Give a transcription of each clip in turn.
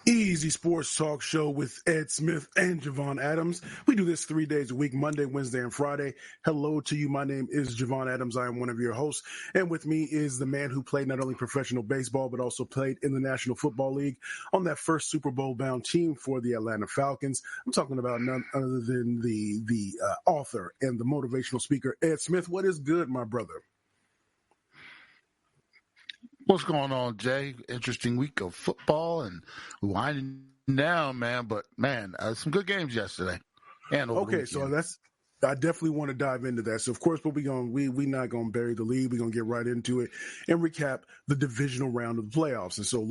Easy Sports Talk Show with Ed Smith and Javon Adams. We do this 3 days a week, Monday, Wednesday, and Friday. Hello to you. My name is Javon Adams. I am one of your hosts. And with me is the man who played not only professional baseball, but also played in the National Football League on that first Super Bowl-bound team for the Atlanta Falcons. I'm talking about none other than the author and the motivational speaker, Ed Smith. What is good, my brother? What's going on, Jay? Interesting week of football and winding down, man. But, man, some good games yesterday. And okay, so I definitely want to dive into that. So, of course, but we not going to bury the lead. We're going to get right into it and recap the divisional round of the playoffs. And so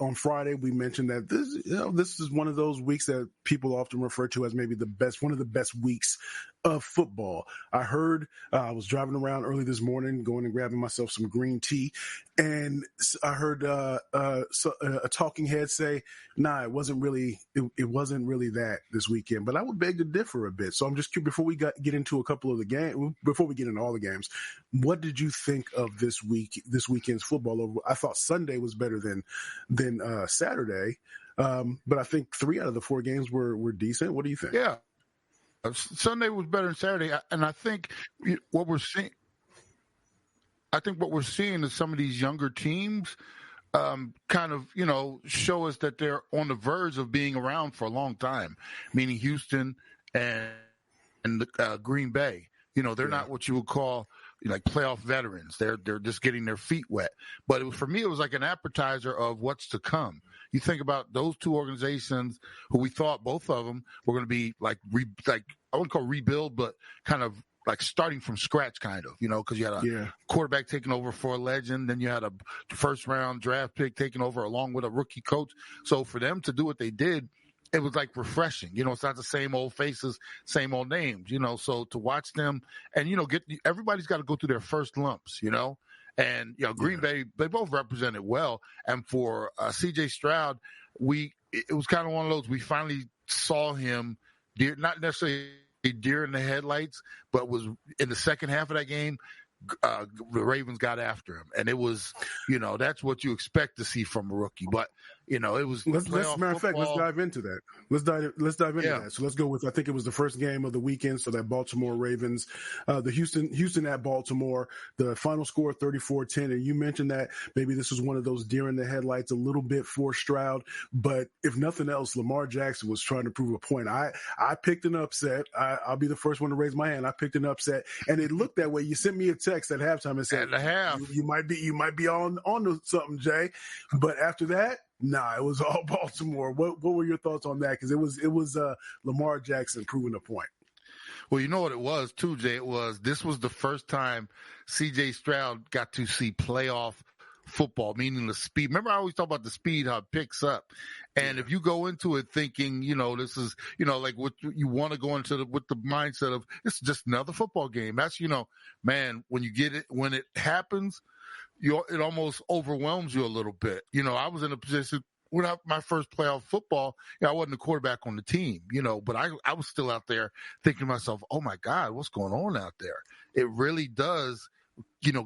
on Friday, we mentioned that this is one of those weeks that people often refer to as maybe one of the best weeks of football. I heard, I was driving around early this morning, going and grabbing myself some green tea, and I heard a talking head say, "Nah, it wasn't really that this weekend." But I would beg to differ a bit. So I'm just curious, before we get into a couple of the games, before we get into all the games, what did you think of this weekend's football? I thought Sunday was better than Saturday, but I think 3 out of the 4 games were decent. What do you think? Yeah. Sunday was better than Saturday, and I think what we're seeing is some of these younger teams kind of, show us that they're on the verge of being around for a long time, meaning Houston and Green Bay. They're not what you would call like playoff veterans. They're just getting their feet wet. But for me, it was like an appetizer of what's to come. You think about those two organizations who we thought both of them were going to be like I wouldn't call rebuild, but kind of like starting from scratch, kind of, because you had a quarterback taking over for a legend. Then you had a first round draft pick taking over along with a rookie coach. So for them to do what they did, it was like refreshing. It's not the same old faces, same old names, so to watch them and, everybody's got to go through their first lumps, and, Green Bay, they both represented well. And for CJ Stroud, it was kind of one of those, we finally saw him, not necessarily deer in the headlights, but was in the second half of that game. The Ravens got after him, and it was, that's what you expect to see from a rookie. But it was. Matter of fact, let's dive into that. Let's dive into that. So let's go with, I think it was the first game of the weekend. So that Baltimore Ravens, the Houston at Baltimore, the final score 34-10. And you mentioned that maybe this was one of those deer in the headlights a little bit for Stroud, but if nothing else, Lamar Jackson was trying to prove a point. I picked an upset. I'll be the first one to raise my hand. I picked an upset, and it looked that way. You sent me a text at halftime and said, you might be on to something, Jay. But after that, nah, it was all Baltimore. What were your thoughts on that? Because it was Lamar Jackson proving a point. Well, you know what it was too, Jay. This was the first time C.J. Stroud got to see playoff football, meaning the speed. Remember, I always talk about the speed, how it picks up. And if you go into it thinking, this is, like what you want to go into with the mindset of it's just another football game. That's, man, when you get it, when it happens, it almost overwhelms you a little bit. I was in a position when my first playoff football, I wasn't the quarterback on the team, but I was still out there thinking to myself, oh my God, what's going on out there? It really does,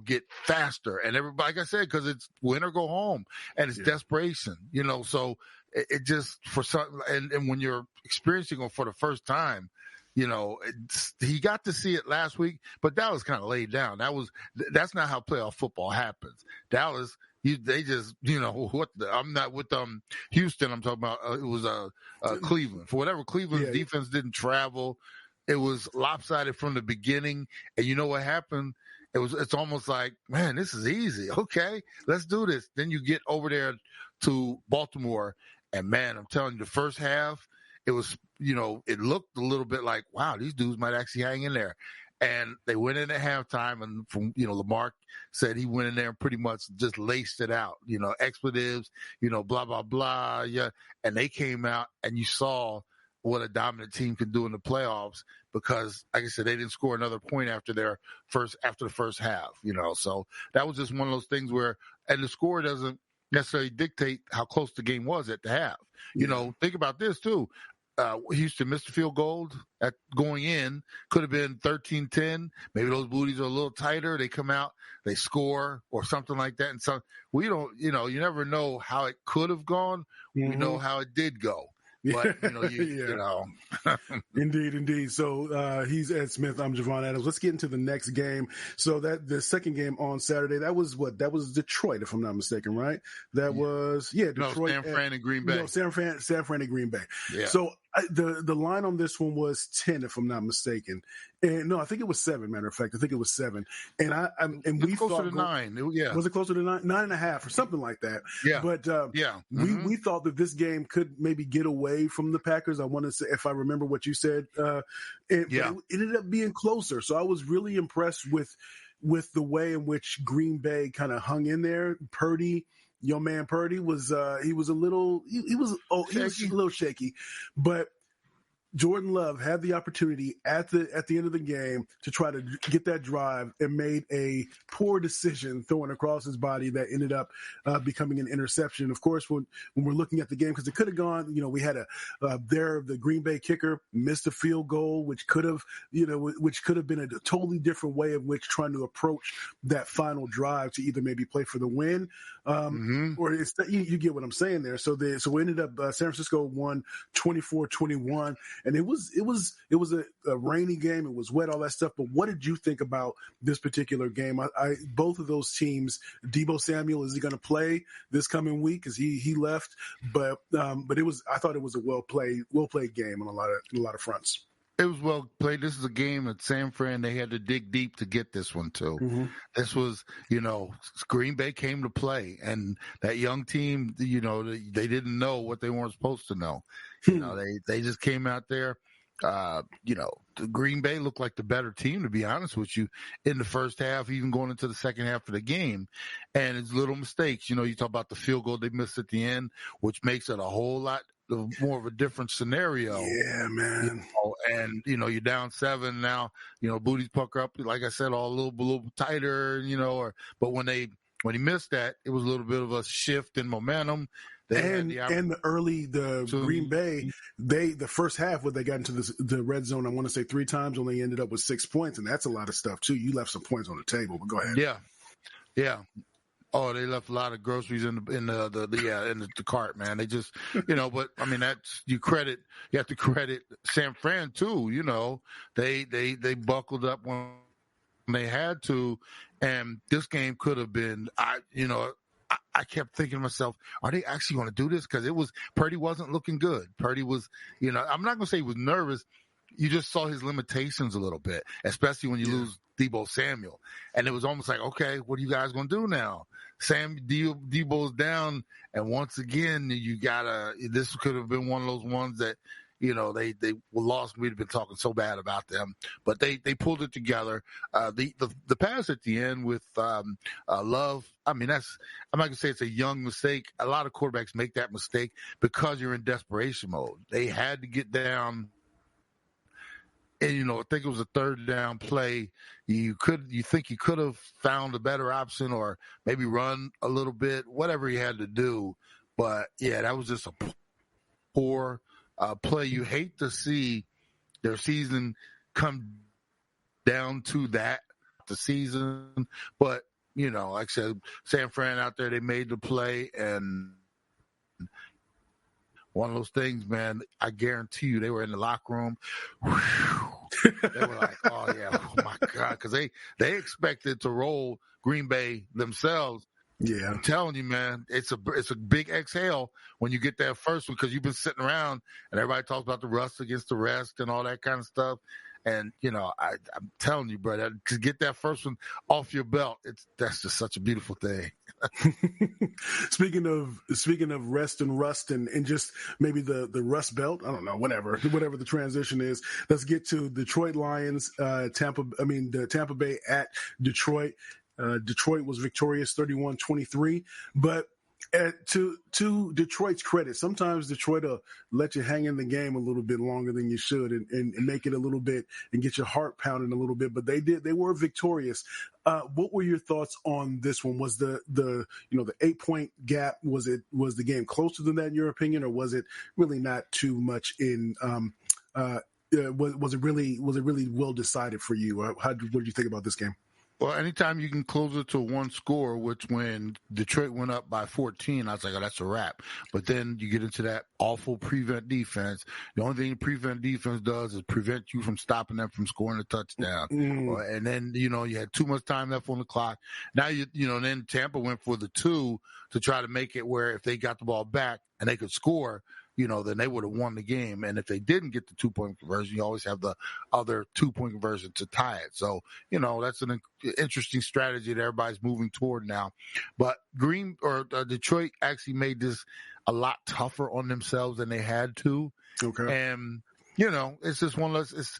get faster. And everybody, like I said, because it's win or go home, and it's desperation, so it just for some, and when you're experiencing it for the first time, he got to see it last week, but Dallas kind of laid down. That's not how playoff football happens. Dallas, they just, I'm not with Houston. I'm talking about it was Cleveland. For whatever, Cleveland's defense didn't travel. It was lopsided from the beginning, and you know what happened? It's almost like, man, this is easy. Okay, let's do this. Then you get over there to Baltimore, and man, I'm telling you, the first half, it was, it looked a little bit like, wow, these dudes might actually hang in there. And they went in at halftime, and from, Lamar said he went in there and pretty much just laced it out, expletives, blah, blah, blah. Yeah. And they came out, and you saw what a dominant team can do in the playoffs because, like I said, they didn't score another point after the first half, So that was just one of those things where, and the score doesn't necessarily dictate how close the game was at the half. Think about this too. Houston missed a field goal at going in. Could have been 13-10. Maybe those booties are a little tighter. They come out, they score or something like that. And so we don't, you never know how it could have gone. Mm-hmm. We know how it did go. But, you know. Indeed. So he's Ed Smith. I'm Javon Adams. Let's get into the next game. So that the second game on Saturday, that was Detroit, if I'm not mistaken, right? That was Detroit. San Fran and Green Bay. No, San Fran and Green Bay. Yeah. So the line on this one was 10, if I'm not mistaken. And no, I think it was 7. Matter of fact, I think it was 7. And we closer thought to 9. Yeah. Was it closer to 9.5 or something like that? Yeah. But we thought that this game could maybe get away from the Packers. I want to say, if I remember what you said, it ended up being closer. So I was really impressed with the way in which Green Bay kind of hung in there. Purdy. Your man Purdy was he was a little shaky, but Jordan Love had the opportunity at the end of the game to try to get that drive and made a poor decision throwing across his body that ended up becoming an interception. Of course, when we're looking at the game, because it could have gone, we had the Green Bay kicker missed a field goal, which could have been a totally different way of which trying to approach that final drive to either maybe play for the win, or you get what I'm saying there. So we ended up San Francisco won 24-21. And it was a rainy game. It was wet, all that stuff. But what did you think about this particular game? Both of those teams, Deebo Samuel, is he going to play this coming week? Because he left, but I thought it was a well played game on a lot of fronts. It was well played. This is a game at San Fran. They had to dig deep to get this one too. Mm-hmm. This was, Green Bay came to play, and that young team, they didn't know what they weren't supposed to know. They just came out there. The Green Bay looked like the better team, to be honest with you, in the first half, even going into the second half of the game. And it's little mistakes. You talk about the field goal they missed at the end, which makes it a whole lot more of a different scenario. Yeah, man. And you're down 7 now. Booties pucker up, like I said, all a little tighter. But when he missed that, it was a little bit of a shift in momentum. Green Bay, the first half when they got into the red zone, I want to say 3 times, only ended up with 6 points, and that's a lot of stuff too. You left some points on the table, but go ahead. Yeah. Oh, they left a lot of groceries in the cart, man. They just, but I mean, you have to credit San Fran too. They buckled up when they had to, and this game could have been, I kept thinking to myself, are they actually going to do this? Because Purdy wasn't looking good. Purdy was, I'm not going to say he was nervous. You just saw his limitations a little bit, especially when you lose Deebo Samuel. And it was almost like, okay, what are you guys going to do now? Deebo's down. And once again, this could have been one of those ones that, they were lost. We'd have been talking so bad about them, but they pulled it together. The pass at the end with Love. I mean, I'm not gonna say it's a young mistake. A lot of quarterbacks make that mistake because you're in desperation mode. They had to get down. And, I think it was a 3rd down play. You think you could have found a better option or maybe run a little bit, whatever you had to do. But yeah, that was just a poor play. You hate to see their season come down to that, the season. But, like I said, San Fran out there, they made the play, and one of those things, man, I guarantee you they were in the locker room. They were like, oh, yeah, oh, my God, because they expected to roll Green Bay themselves. Yeah. I'm telling you, man, it's a big exhale when you get that first one, because you've been sitting around and everybody talks about the rust against the rest and all that kind of stuff. And, I'm telling you, brother, to get that first one off your belt, that's just such a beautiful thing. Speaking of rest and rust and just maybe the rust belt, I don't know, whatever the transition is. Let's get to Detroit Lions, the Tampa Bay at Detroit. Detroit was victorious 31-23, but To Detroit's credit, sometimes Detroit will let you hang in the game a little bit longer than you should and make it a little bit and get your heart pounding a little bit. But they were victorious. What were your thoughts on this one? Was the 8-point gap, was the game closer than that in your opinion, or was it really not too much in was it really well decided for you? What did you think about this game? Well, anytime you can close it to one score, which when Detroit went up by 14, I was like, oh, that's a wrap. But then you get into that awful prevent defense. The only thing the prevent defense does is prevent you from stopping them from scoring a touchdown. And then, you had too much time left on the clock. Now, then Tampa went for the 2 to try to make it where if they got the ball back and they could score, then they would have won the game. And if they didn't get the 2-point conversion, you always have the other 2-point conversion to tie it. So, that's an interesting strategy that everybody's moving toward now. But Detroit actually made this a lot tougher on themselves than they had to. Okay. And, it's just one of those,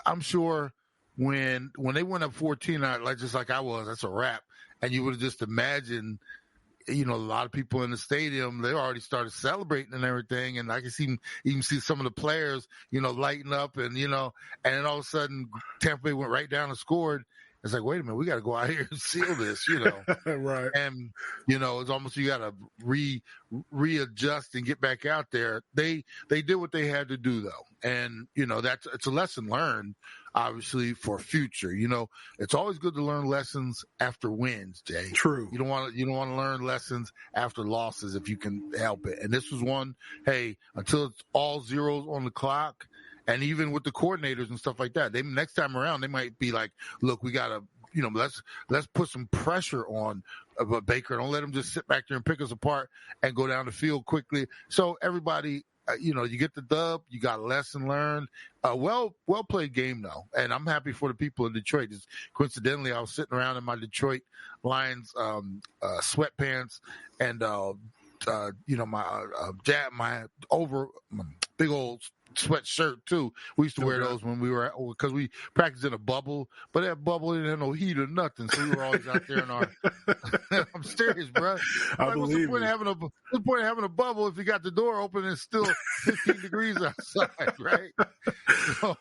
I'm sure when they went up 14, just like I was, that's a wrap. And you would have just imagined, a lot of people in the stadium, they already started celebrating and everything. And I can even see some of the players, lighting up and then all of a sudden Tampa Bay went right down and scored. It's like, wait a minute, we got to go out here and seal this, Right. And, it's almost, you got to readjust and get back out there. They did what they had to do though. And, it's a lesson learned, obviously, for future. It's always good to learn lessons after wins, Jay. True. You don't want to learn lessons after losses if you can help it. And this was one, hey, until it's all zeros on the clock, and even with the coordinators and stuff like that, next time around they might be like, look, we gotta, let's put some pressure on Baker. Don't let him just sit back there and pick us apart and go down the field quickly. So everybody, you get the dub, you got a lesson learned. Well played game though, and I'm happy for the people in Detroit. Just coincidentally, I was sitting around in my Detroit Lions sweatpants and my big old sweatshirt too. We used to wear those when because we practiced in a bubble, but that bubble didn't have no heat or nothing, so we were always out there in our. I'm serious, bro. What's the point of having a bubble if you got the door open and it's still 15 degrees outside, right? So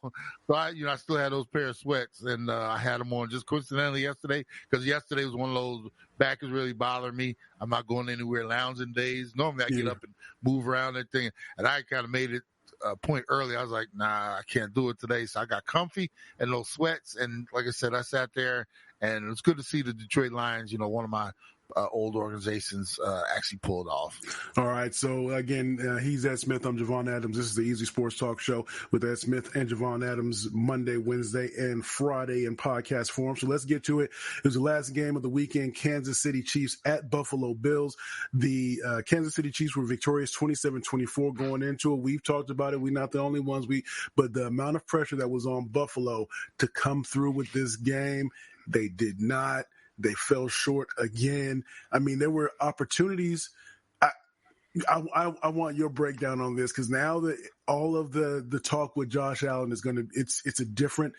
I still had those pair of sweats, and I had them on just coincidentally yesterday because yesterday was one of those back is really bothering me. I'm not going anywhere lounging days. Normally I get up and move around that thing, and I kind of made it point early. I was like, nah, I can't do it today. So I got comfy and those sweats. And like I said, I sat there, and it was good to see the Detroit Lions, one of my old organizations actually pulled off. All right. So again, he's Ed Smith. I'm Javon Adams. This is the Easy Sports Talk Show with Ed Smith and Javon Adams, Monday, Wednesday, and Friday in podcast form. So let's get to it. It was the last game of the weekend. Kansas City Chiefs at Buffalo Bills. The Kansas City Chiefs were victorious 27-24 going into it. We've talked about it. We're not the only ones. But the amount of pressure that was on Buffalo to come through with this game, they did not. They fell short again. I mean, there were opportunities. I want your breakdown on this because now that all of the talk with Josh Allen is going to it's a different.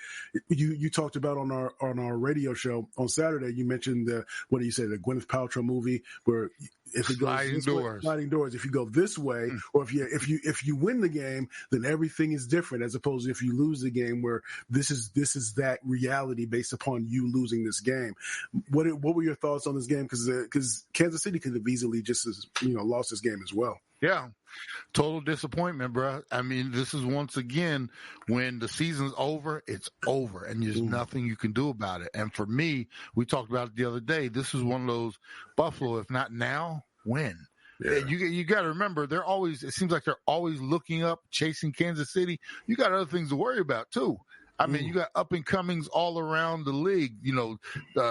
You talked about on our radio show on Saturday. You mentioned the Gwyneth Paltrow movie where if it goes sliding doors. If you go this way, or if you win the game, then everything is different. As opposed to if you lose the game, where this is that reality based upon you losing this game. What were your thoughts on this game? Because Kansas City could have easily just lost this game as well. Yeah. Total disappointment, bro. I mean, this is once again when the season's over, it's over, and there's nothing you can do about it. And for me, we talked about it the other day. This is one of those Buffalo, if not now, when? Yeah. You got to remember, it seems like they're always looking up, chasing Kansas City. You got other things to worry about too. I mean, you got up and comings all around the league.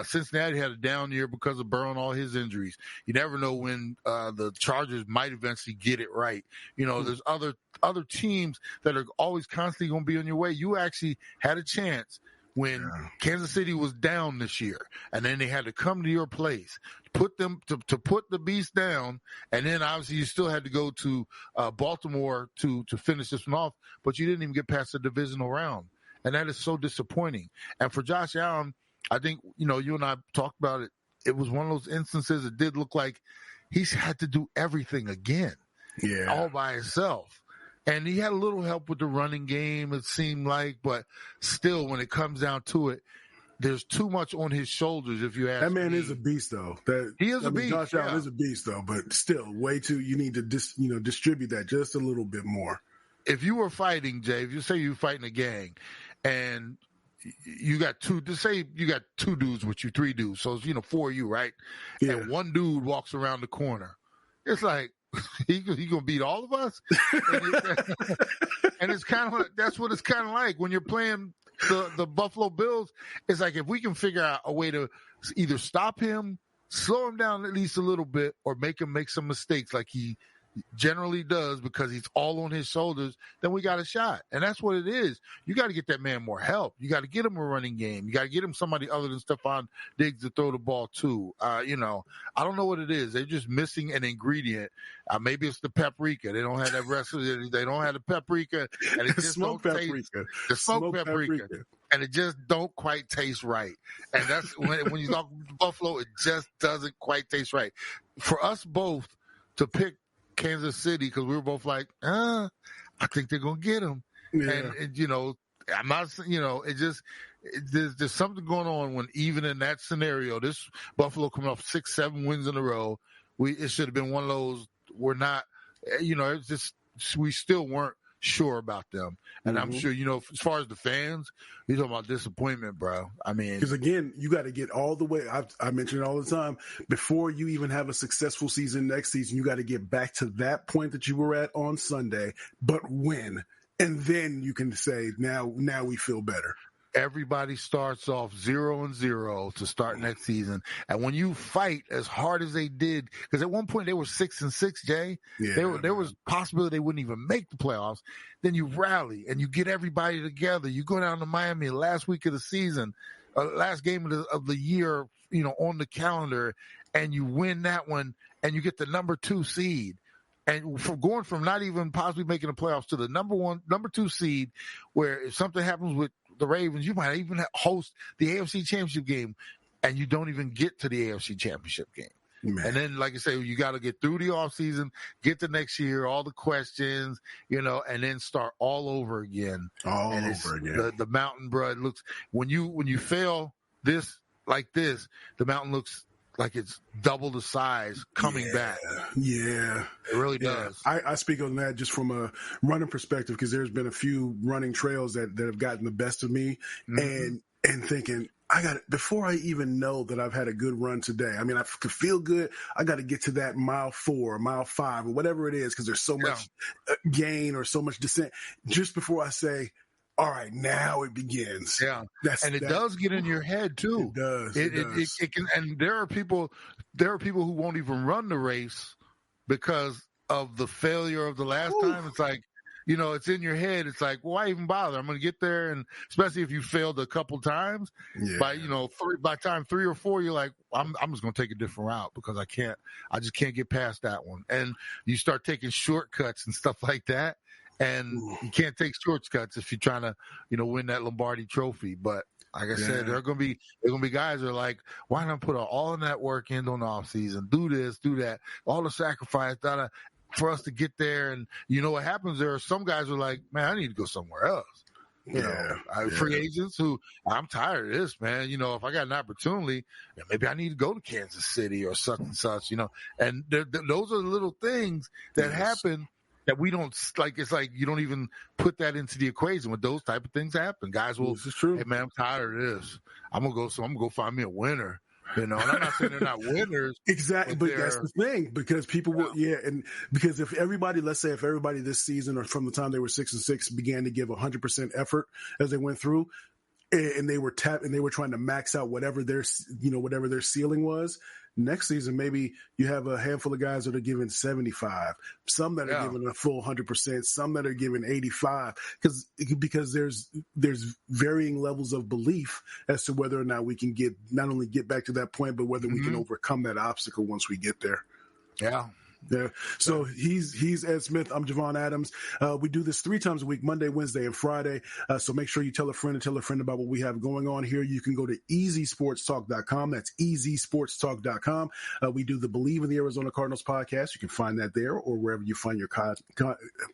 Cincinnati had a down year because of Burrow and all his injuries. You never know when the Chargers might eventually get it right. There's other teams that are always constantly going to be on your way. You actually had a chance when Kansas City was down this year, and then they had to come to your place, put them to put the beast down, and then obviously you still had to go to Baltimore to finish this one off, but you didn't even get past the divisional round. And that is so disappointing. And for Josh Allen, I think, you and I talked about it. It was one of those instances. It did look like he's had to do everything again, all by himself. And he had a little help with the running game, it seemed like, but still, when it comes down to it, there's too much on his shoulders, if you ask me. That man is a beast, though. He is a beast. Josh Allen is a beast, though, but still, way too. You need to distribute that just a little bit more. If you were fighting, Jay, if you say you're fighting a gang, and you got just say you got 2 dudes with you, 3 dudes, so it's 4 of you, right? Yeah. And one dude walks around the corner, it's like he gonna beat all of us, and it's kind of that's what it's kind of like when you're playing the Buffalo Bills. It's like if we can figure out a way to either stop him, slow him down at least a little bit, or make him make some mistakes like he generally does because he's all on his shoulders, then we got a shot. And that's what it is. You got to get that man more help. You got to get him a running game. You got to get him somebody other than Stephon Diggs to throw the ball to. I don't know what it is. They're just missing an ingredient. Maybe it's the paprika. They don't have that rest of it. They don't have the paprika, and it just smoked don't paprika. taste the smoked paprika. And it just don't quite taste right. And that's when you talk Buffalo, it just doesn't quite taste right. For us both to pick Kansas City, because we were both like, I think they're gonna get him. Yeah. And I'm not, there's something going on when even in that scenario, this Buffalo coming off 6-7 wins in a row, it should have been one of those. We're not, it's just we still weren't sure about them. And I'm sure, as far as the fans, you're talking about disappointment, bro. I mean, because again, you got to get all the way. I mention it all the time. Before you even have a successful season next season, you got to get back to that point that you were at on Sunday, but win. And then you can say, now we feel better. Everybody starts off 0-0 to start next season. And when you fight as hard as they did, because at one point they were 6-6, Jay, there was possibility they wouldn't even make the playoffs. Then you rally and you get everybody together. You go down to Miami last week of the season, last game of the year, on the calendar, and you win that one and you get the number 2 seed. And going from not even possibly making the playoffs to the number 2 seed, where if something happens with the Ravens, you might even host the AFC Championship game, and you don't even get to the AFC Championship game. Man. And then, like I say, you got to get through the offseason, get to next year, all the questions, and then start all over again. The mountain, bro, it looks when you fail this like this, the mountain looks like it's double the size coming back. Yeah. It really does. I speak on that just from a running perspective, because there's been a few running trails that have gotten the best of me, and thinking, before I even know that I've had a good run today. I mean, I could feel good. I got to get to that mile 4, mile 5, or whatever it is, because there's so much gain or so much descent. Just before I say, all right, now it begins. Yeah, it does get in your head too. It does. It can, and there are people who won't even run the race because of the failure of the last time. It's like, it's in your head. It's like, why even bother? I'm going to get there, and especially if you failed a couple times, by time 3 or 4, you're like, I'm just going to take a different route because I just can't get past that one, and you start taking shortcuts and stuff like that. And you can't take shortcuts if you're trying to, win that Lombardi trophy. But like I said, there are going to be guys that are like, why not put all of that work in on the off season? Do this, do that, all the sacrifice for us to get there. And what happens? There are some guys who are like, man, I need to go somewhere else. Free agents who, I'm tired of this, man. If I got an opportunity, maybe I need to go to Kansas City or such and such. And those are the little things that happen. That we don't like. It's like you don't even put that into the equation when those type of things happen. Guys will, this is true. Hey man, I'm tired of this. I'm gonna go find me a winner. And I'm not saying they're not winners. Exactly, but that's the thing, because people will, and because if everybody this season or from the time they were 6-6 began to give 100% effort as they went through, and they were trying to max out whatever their ceiling was. Next season, maybe you have a handful of guys that are giving 75, some that are giving a full 100%, some that are giving 85, because there's varying levels of belief as to whether or not we can not only get back to that point, but whether we can overcome that obstacle once we get there. Yeah. Yeah. So he's Ed Smith. I'm Javon Adams. We do this 3 times a week, Monday, Wednesday, and Friday. So make sure you tell a friend about what we have going on here. You can go to easysportstalk.com. That's easysportstalk.com. We do the Believe in the Arizona Cardinals podcast. You can find that there or wherever you find your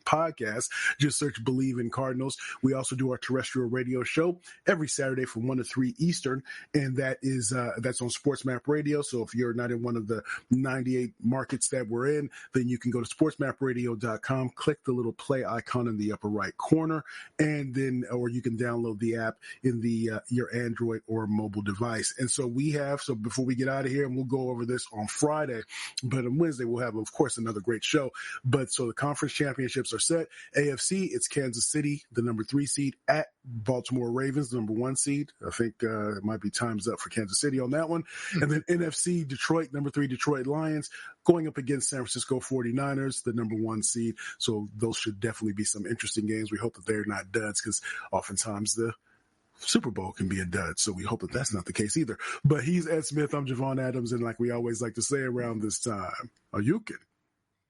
podcast. Just search Believe in Cardinals. We also do our terrestrial radio show every Saturday from 1 to 3 Eastern. And that's on Sports Map Radio. So if you're not in one of the 98 markets that we're in, then you can go to sportsmapradio.com, click the little play icon in the upper right corner, or you can download the app in your Android or mobile device. And so before we get out of here, and we'll go over this on Friday, but on Wednesday we'll have, of course, another great show. But so the conference championships are set. AFC, it's Kansas City, the number 3 seed, at Baltimore Ravens, the number 1 seed. I think it might be time's up for Kansas City on that one. And then NFC, Detroit, number 3, Detroit Lions, going up against San Francisco 49ers, the number 1 seed. So those should definitely be some interesting games. We hope that they're not duds, because oftentimes the Super Bowl can be a dud. So we hope that that's not the case either. But he's Ed Smith. I'm Javon Adams. And like we always like to say around this time, you can